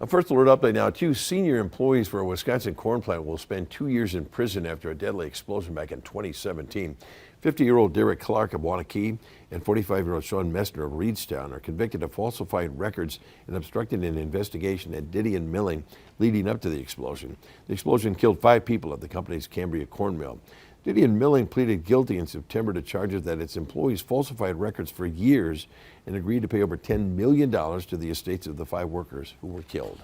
A first alert update now. Two senior employees for a Wisconsin corn plant will spend 2 years in prison after a deadly explosion back in 2017. 50-year-old Derek Clark of Waunakee and 45-year-old Sean Messner of Reedstown are convicted of falsified records and obstructing an investigation at Didion Milling leading up to the explosion. The explosion killed 5 people at the company's Cambria corn mill. Didion Milling pleaded guilty in September to charges that its employees falsified records for years and agreed to pay over $10 million to the estates of the 5 workers who were killed.